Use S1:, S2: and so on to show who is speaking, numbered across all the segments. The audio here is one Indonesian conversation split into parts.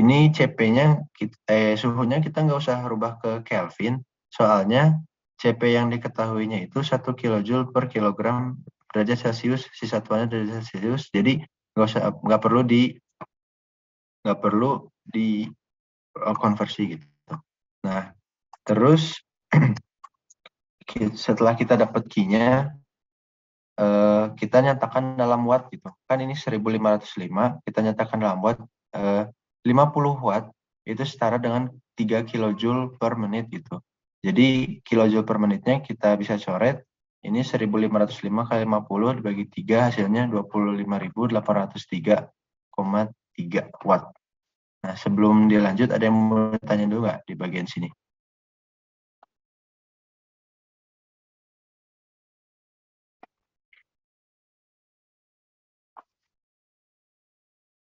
S1: ini CP-nya, suhunya kita nggak usah rubah ke Kelvin, soalnya CP yang diketahuinya itu 1 kilojoule per kilogram derajat Celcius, si satuannya derajat Celcius, jadi nggak perlu di konversi gitu. Nah, terus setelah kita dapat Q-nya, kita nyatakan dalam watt gitu. Kan ini 1505, kita nyatakan dalam watt, 50 watt itu setara dengan 3 kilojoule per menit gitu. Jadi kilojoule per menitnya kita bisa coret, ini 1505 kali 50 dibagi 3 hasilnya 25.803,3 watt. Nah, sebelum dilanjut ada yang mau tanya dulu nggak di bagian sini?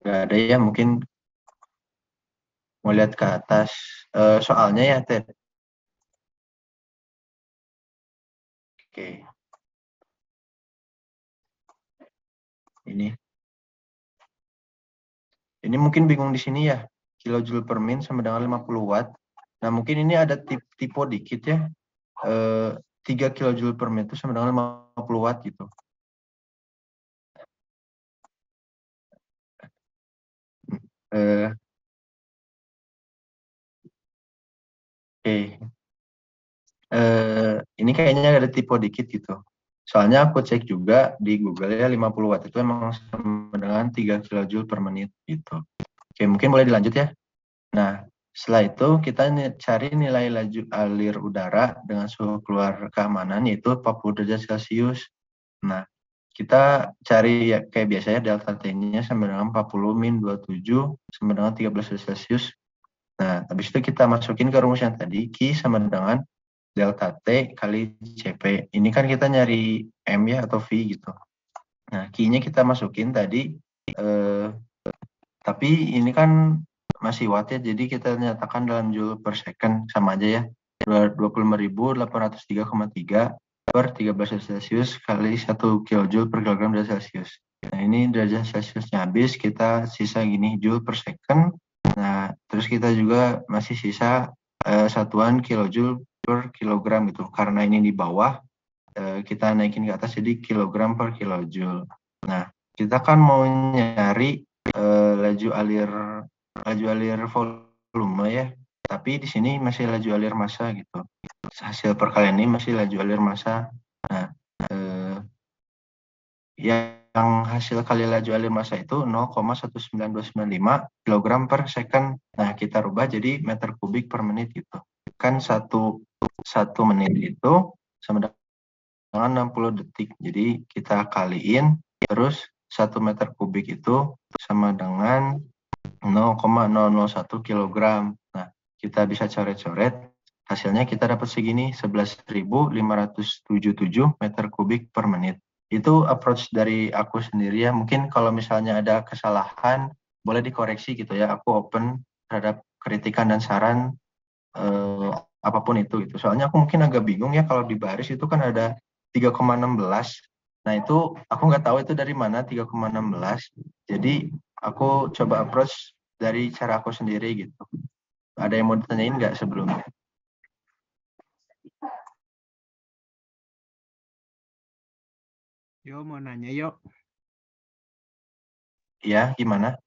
S1: Nggak ada ya, mungkin mau lihat ke atas soalnya ya, Ted. Oke, ini mungkin bingung di sini ya, kilojoule per min sama dengan 50 watt. Nah, mungkin ini ada tipe dikit ya, 3 kilojoule per min itu sama dengan 50 watt gitu. Oke. Ini kayaknya ada tipe dikit gitu. Soalnya aku cek juga di Google ya, 50 watt itu memang sama dengan 3 kilojoule per menit gitu. Oke, mungkin boleh dilanjut ya. Nah, setelah itu kita cari nilai laju alir udara dengan suhu keluar keamanan yaitu 40 derajat Celcius. Nah, kita cari ya, kayak biasanya delta T-nya sama dengan 40 min 27 sama dengan 13 derajat Celcius. Nah, habis itu kita masukin ke rumus yang tadi, Q sama dengan delta T kali CP. Ini kan kita nyari M ya atau V gitu. Nah, Q-nya kita masukin tadi, tapi ini kan masih watt ya, jadi kita nyatakan dalam joule per second, sama aja ya. 25.803,3 per 13 Celcius kali 1 kilojoule per kilogram derajat Celcius. Nah, ini derajat Celciusnya habis, kita sisa gini, joule per second. Nah, terus kita juga masih sisa satuan kilojoule per kilogram gitu. Karena ini di bawah, kita naikin ke atas jadi kilogram per kilojoule. Nah, kita kan mau nyari laju alir volume ya, tapi di sini masih laju alir massa gitu. Hasil perkalian ini masih laju alir massa. Nah, yang hasil kali laju alir massa itu 0,19295 kg per second. Nah, kita rubah jadi meter kubik per menit gitu. Kan satu menit itu sama dengan 60 detik. Jadi kita kaliin, terus 1 meter kubik itu sama dengan 0,001 kg. Nah, kita bisa coret-coret. Hasilnya kita dapat segini, 11.577 meter kubik per menit. Itu approach dari aku sendiri ya. Mungkin kalau misalnya ada kesalahan, boleh dikoreksi gitu ya. Aku open terhadap kritikan dan saran apapun itu gitu. Soalnya aku mungkin agak bingung ya, kalau di baris itu kan ada 3,16. Nah, itu aku nggak tahu itu dari mana 3,16. Jadi aku coba approach dari cara aku sendiri gitu. Ada yang mau ditanyain nggak sebelumnya?
S2: Yo mau nanya yuk.
S1: Ya, gimana?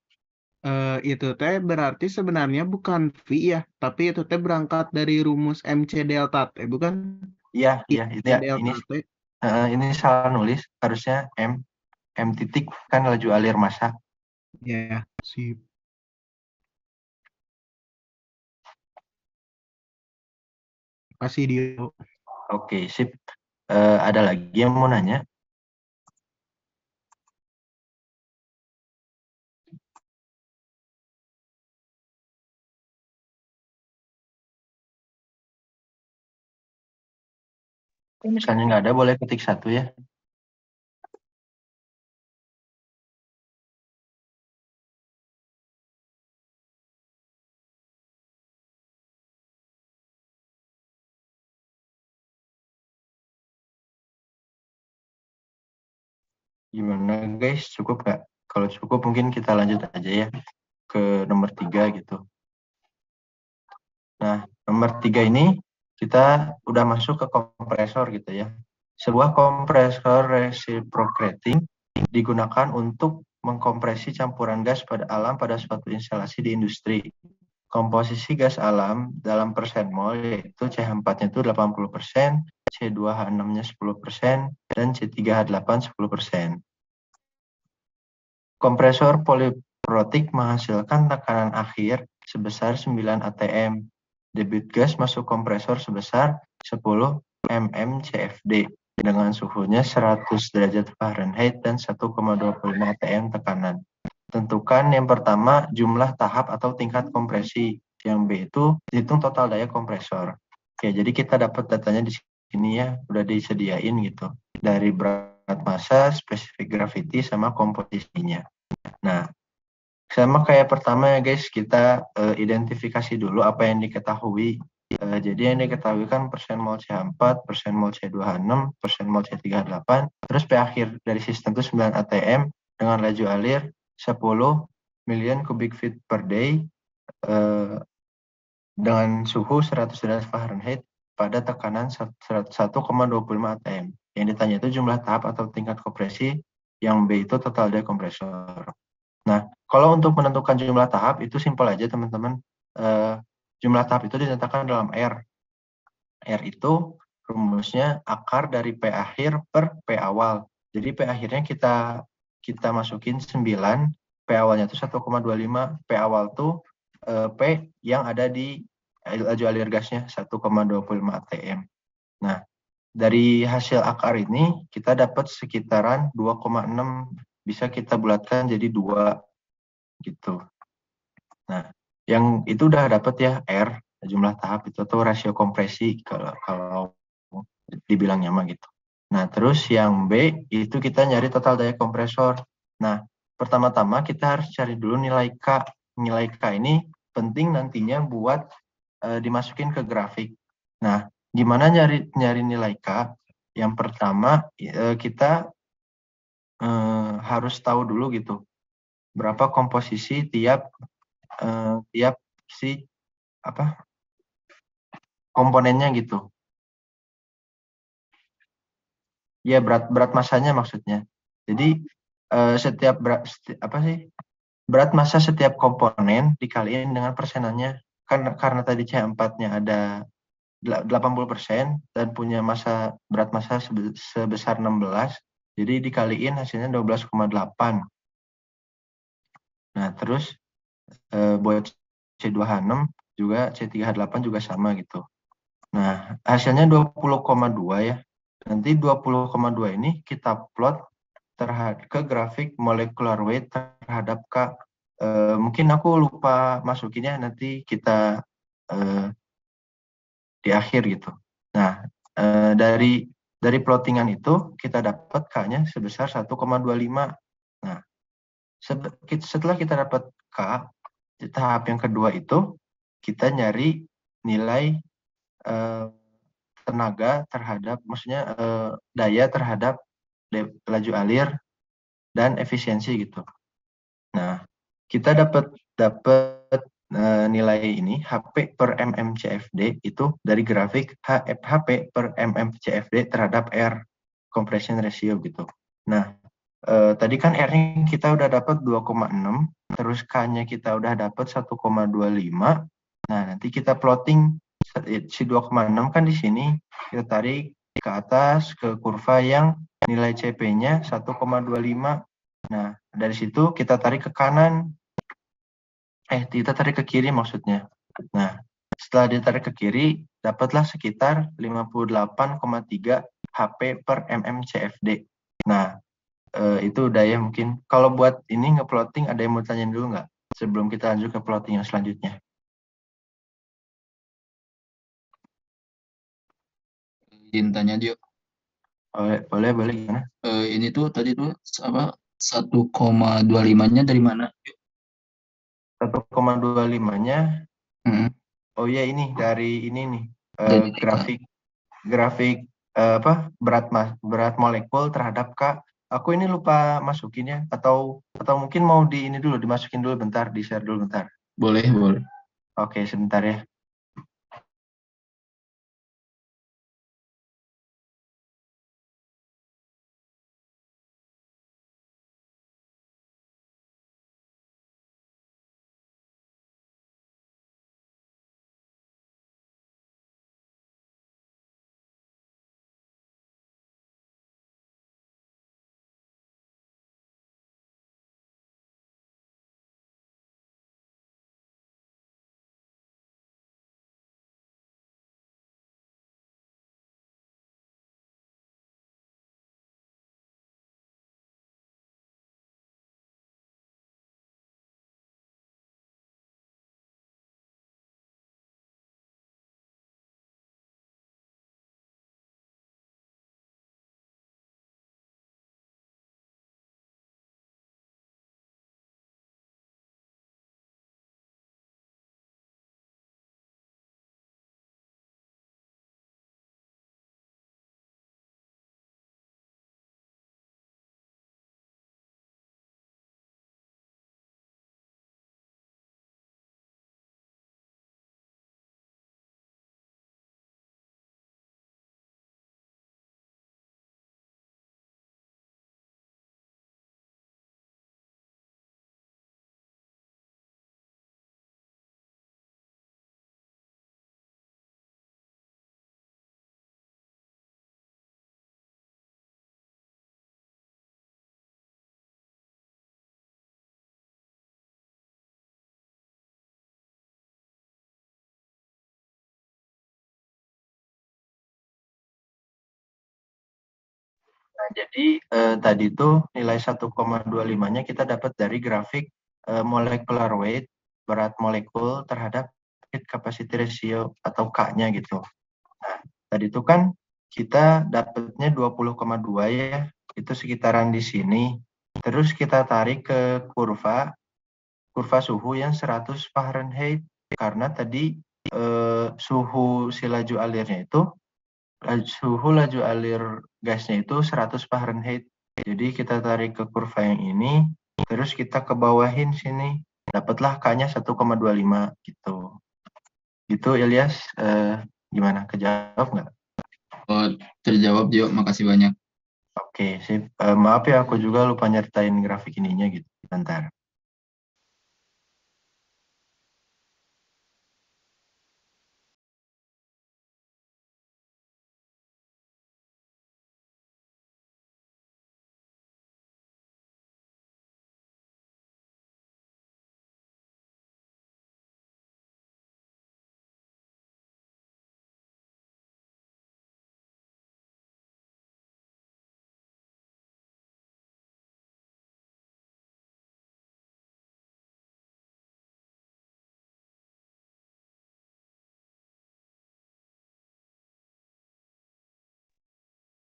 S2: Itu teh berarti sebenarnya bukan V ya, tapi itu teh berangkat dari rumus MC delta T, bukan?
S1: Iya, iya,
S2: MC
S1: itu ya.
S2: delta T.
S1: Ini salah nulis. Harusnya M titik kan laju alir massa.
S2: Ya, sip. Kasih dia.
S1: Oke, sip. Ada lagi yang mau nanya? Misalnya nggak ada, boleh ketik 1 ya. Gimana guys, cukup nggak? Kalau cukup mungkin kita lanjut aja ya ke nomor 3 gitu. nomor 3 ini kita udah masuk ke kompresor gitu ya. Sebuah kompresor reciprocating digunakan untuk mengkompresi campuran gas pada alam pada suatu instalasi di industri. Komposisi gas alam dalam persen mol yaitu CH4-nya itu 80%, C2H6-nya 10%, dan C3H8 10%. Kompresor poliprotik menghasilkan tekanan akhir sebesar 9 atm. Debit gas masuk kompresor sebesar 10 mmCFD dengan suhunya 100 derajat Fahrenheit dan 1,25 atm tekanan. Tentukan yang pertama jumlah tahap atau tingkat kompresi. Yang B itu hitung total daya kompresor. Oke, jadi kita dapat datanya di sini ya, udah disediain gitu. Dari berat massa, spesifik gravity, sama komposisinya. Nah, sama kayak pertama ya guys, kita identifikasi dulu apa yang diketahui. Jadi yang diketahui kan persen mol CH4, persen mol C2H6, persen mol C3H8, terus P akhir dari sistem itu 9 atm dengan laju alir 10 million cubic feet per day dengan suhu 100 derajat Fahrenheit pada tekanan 1,25 atm. Yang ditanya itu jumlah tahap atau tingkat kompresi, yang B itu total daya kompresor. Nah, kalau untuk menentukan jumlah tahap itu simpel aja teman-teman. Jumlah tahap itu dinyatakan dalam R. R itu rumusnya akar dari P akhir per P awal. Jadi P akhirnya kita masukin 9, P awalnya itu 1,25, P awal tuh P yang ada di laju alir gasnya 1,25 atm. Nah, dari hasil akar ini kita dapat sekitaran 2,6, bisa kita bulatkan jadi 2 gitu. Nah, yang itu udah dapat ya R, jumlah tahap itu atau rasio kompresi kalau dibilangnya mah gitu. Nah, terus yang B itu kita nyari total daya kompresor. Nah, pertama-tama kita harus cari dulu nilai K. Nilai K ini penting nantinya buat dimasukin ke grafik. Nah, gimana nyari nilai K? Yang pertama kita harus tahu dulu gitu berapa komposisi tiap si komponennya gitu. Ya berat massanya maksudnya. Jadi setiap berat massa setiap komponen dikaliin dengan persenannya. Karena tadi C4-nya ada 80% dan punya berat massa sebesar 16, jadi dikaliin hasilnya 12,8. Nah, terus buat C2H6 juga, C3H8 juga sama gitu. Nah, hasilnya 20,2 ya. Nanti 20,2 ini kita plot ke grafik molecular weight terhadap K. Mungkin aku lupa masukinnya, nanti kita di akhir gitu. Nah, dari plottingan itu kita dapat K-nya sebesar 1,25. Nah, setelah kita dapat K, tahap yang kedua itu kita nyari nilai tenaga terhadap, maksudnya daya terhadap laju alir dan efisiensi gitu. Nah, kita dapat nilai ini HP per mmCFD itu dari grafik HP per mmCFD terhadap R, compression ratio gitu. Nah, tadi kan R-nya kita udah dapat 2,6, terus K-nya kita udah dapat 1,25. Nah, nanti kita plotting si 2,6 kan di sini kita tarik ke atas ke kurva yang nilai CP-nya 1,25. Nah, dari situ kita tarik ke kanan. Kita tarik ke kiri maksudnya. Nah, setelah ditarik ke kiri, dapatlah sekitar 58,3 HP per mmCFD. Nah, itu udah ya mungkin. Kalau buat ini nge-plotting, ada yang mau tanyain dulu nggak? Sebelum kita lanjut ke plotting yang selanjutnya.
S3: Izin tanya Dio.
S1: Boleh gimana?
S3: Ini tuh tadi tuh apa 1,25-nya dari mana?
S1: 1,25-nya. Oh iya, ini dari ini nih. Grafik berat molekul terhadap K. Aku ini lupa masukinnya, atau mungkin mau dimasukin dulu bentar, di share dulu bentar.
S3: Boleh.
S1: Oke, sebentar ya. Nah, jadi tadi itu nilai 1,25-nya kita dapat dari grafik molecular weight, berat molekul terhadap heat capacity ratio atau K-nya gitu. Nah, tadi itu kan kita dapatnya 20,2 ya, itu sekitaran di sini. Terus kita tarik ke kurva suhu yang 100 Fahrenheit, karena tadi suhu si laju alirnya itu, suhu laju alir gasnya itu 100 Fahrenheit. Jadi kita tarik ke kurva yang ini, terus kita ke bawahin sini, dapatlah K-nya 1,25 gitu. Itu Ilyas, gimana? Kejawab nggak?
S3: Oh, terjawab Jo, makasih banyak.
S1: Oke, sip. Maaf ya, aku juga lupa nyertain grafik ininya gitu. Bentar.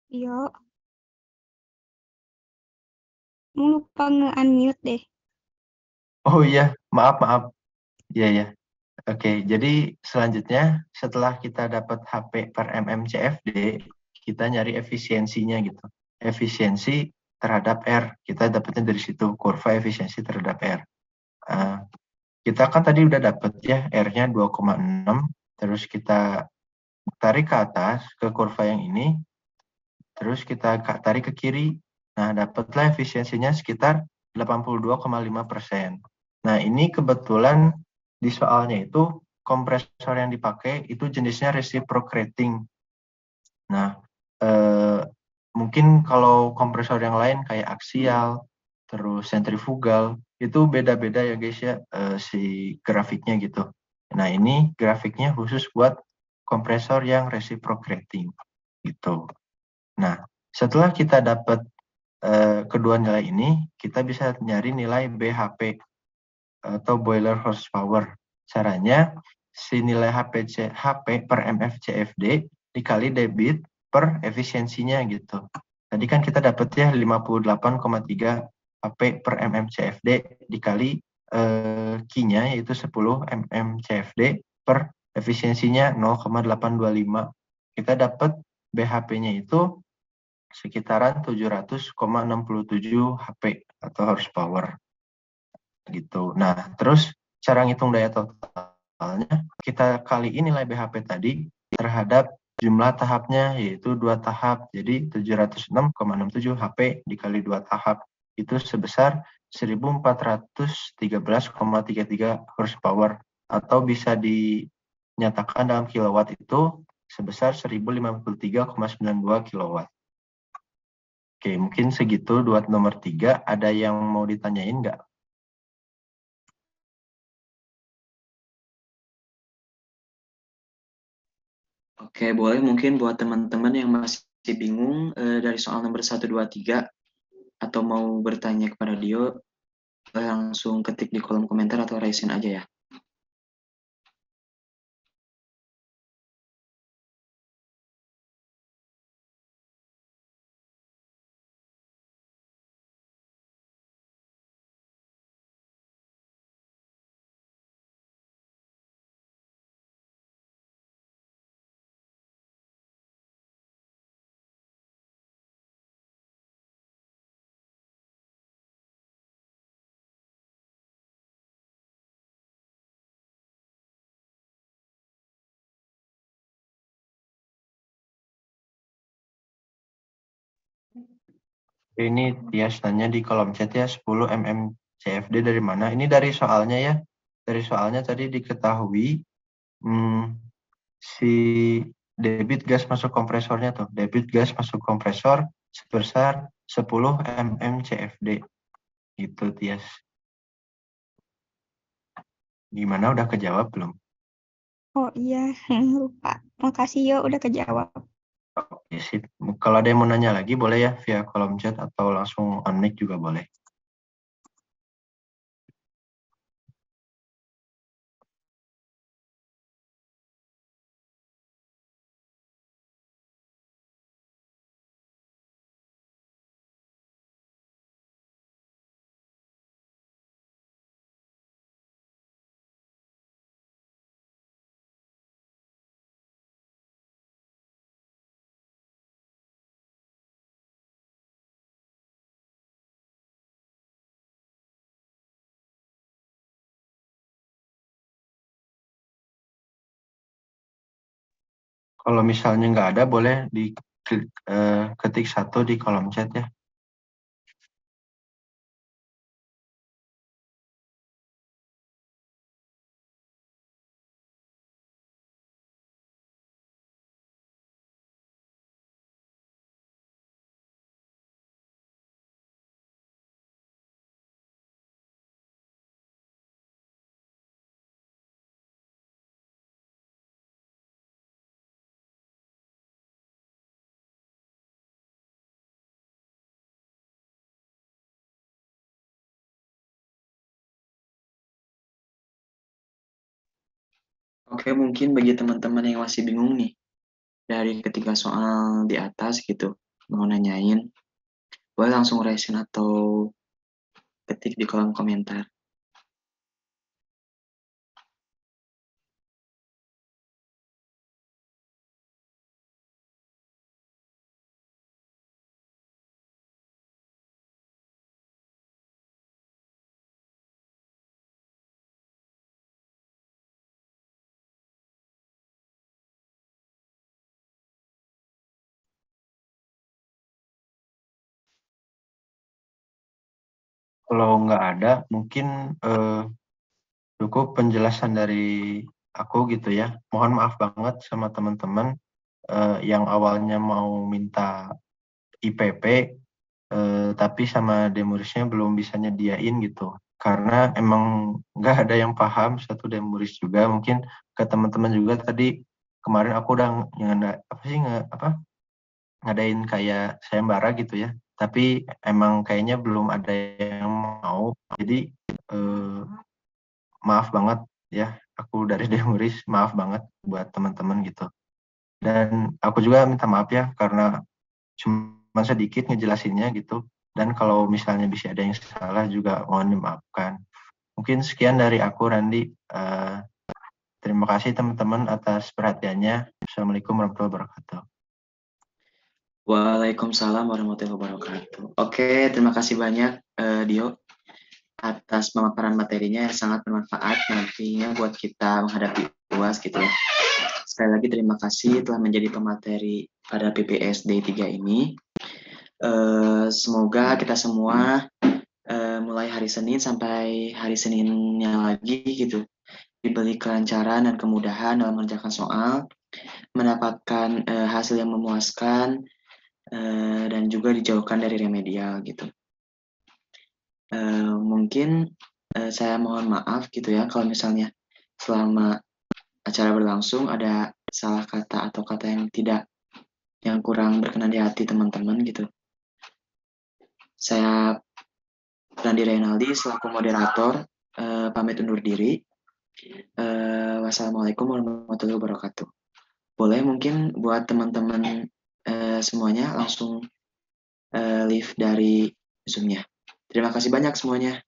S4: Yo, mau lupa nge-unmute deh.
S1: Oh iya, maaf. Iya, ya. Oke, jadi selanjutnya setelah kita dapat HP per mm CFD, kita nyari efisiensinya gitu. Efisiensi terhadap R, kita dapatnya dari situ, kurva efisiensi terhadap R. Kita kan tadi udah dapat ya R-nya 2,6, terus kita tarik ke atas ke kurva yang ini, terus kita tarik ke kiri. Nah, dapatlah efisiensinya sekitar 82,5%. Nah, ini kebetulan di soalnya itu kompresor yang dipakai itu jenisnya reciprocating. Nah, mungkin kalau kompresor yang lain kayak aksial, terus sentrifugal, itu beda-beda ya guys ya, si grafiknya gitu. Nah, ini grafiknya khusus buat kompresor yang reciprocating gitu. Nah, setelah kita dapat kedua nilai ini, kita bisa nyari nilai BHP atau boiler horsepower. Caranya, si nilai HP per MFCFD dikali debit per efisiensinya gitu. Tadi kan kita dapat ya 58,3 HP per MMCFD dikali Q-nya yaitu 10 MMCFD per efisiensinya 0,825. Kita dapat BHP-nya itu sekitaran 700,67 HP atau horsepower gitu. Nah, terus cara ngitung daya totalnya, kita kaliin nilai BHP tadi terhadap jumlah tahapnya, yaitu 2 tahap. Jadi 706,67 HP dikali 2 tahap, itu sebesar 1413,33 horsepower, atau bisa dinyatakan dalam kilowatt itu sebesar 1053,92 kilowatt. Oke, mungkin segitu buat nomor 3. Ada yang mau ditanyain nggak?
S5: Oke, boleh mungkin buat teman-teman yang masih bingung dari soal nomor 1, 2, 3 atau mau bertanya kepada Dio, langsung ketik di kolom komentar atau raise hand aja ya.
S1: Ini Tias tanya di kolom chat ya, 10 mm CFD dari mana? Ini dari soalnya ya. Dari soalnya tadi diketahui si debit gas masuk kompresornya tuh. Debit gas masuk kompresor sebesar 10 mm CFD. Gitu Tias. Gimana, udah kejawab belum?
S4: Oh iya, lupa. Makasih yo udah kejawab.
S1: sip. Kalau ada yang mau nanya lagi boleh ya via kolom chat atau langsung on mic juga boleh. Kalau misalnya nggak ada, boleh ketik 1 di kolom chat ya.
S5: Oke, mungkin bagi teman-teman yang masih bingung nih, dari ketiga soal di atas gitu, mau nanyain, boleh langsung raisin atau ketik di kolom komentar.
S1: Kalau nggak ada, mungkin cukup penjelasan dari aku gitu ya. Mohon maaf banget sama teman-teman yang awalnya mau minta IPP, tapi sama Demurisnya belum bisa nyediain gitu. Karena emang nggak ada yang paham satu Demuris juga. Mungkin ke teman-teman juga tadi kemarin aku udah ngadain kayak sayembara gitu ya. Tapi emang kayaknya belum ada yang mau. Jadi maaf banget ya, aku dari Demuris, maaf banget buat teman-teman gitu. Dan aku juga minta maaf ya karena cuma sedikit ngejelasinnya gitu. Dan kalau misalnya bisa ada yang salah juga mohon dimaafkan. Mungkin sekian dari aku, Randi. Terima kasih teman-teman atas perhatiannya. Assalamualaikum warahmatullahi wabarakatuh.
S5: Waalaikumsalam warahmatullahi wabarakatuh. Oke, terima kasih banyak Dio atas pemaparan materinya yang sangat bermanfaat nantinya buat kita menghadapi UAS gitu ya. Sekali lagi terima kasih telah menjadi pemateri pada PPSD 3 ini. Semoga kita semua mulai hari Senin sampai hari Seninnya lagi gitu diberi kelancaran dan kemudahan dalam mengerjakan soal, mendapatkan hasil yang memuaskan, dan juga dijauhkan dari remedial gitu. Mungkin saya mohon maaf gitu ya kalau misalnya selama acara berlangsung ada salah kata atau kata yang kurang berkenan di hati teman-teman gitu. Saya Randi Reynaldi selaku moderator pamit undur diri. Wassalamualaikum warahmatullahi wabarakatuh. Boleh mungkin buat teman-teman semuanya langsung leave dari Zoom-nya. Terima kasih banyak semuanya.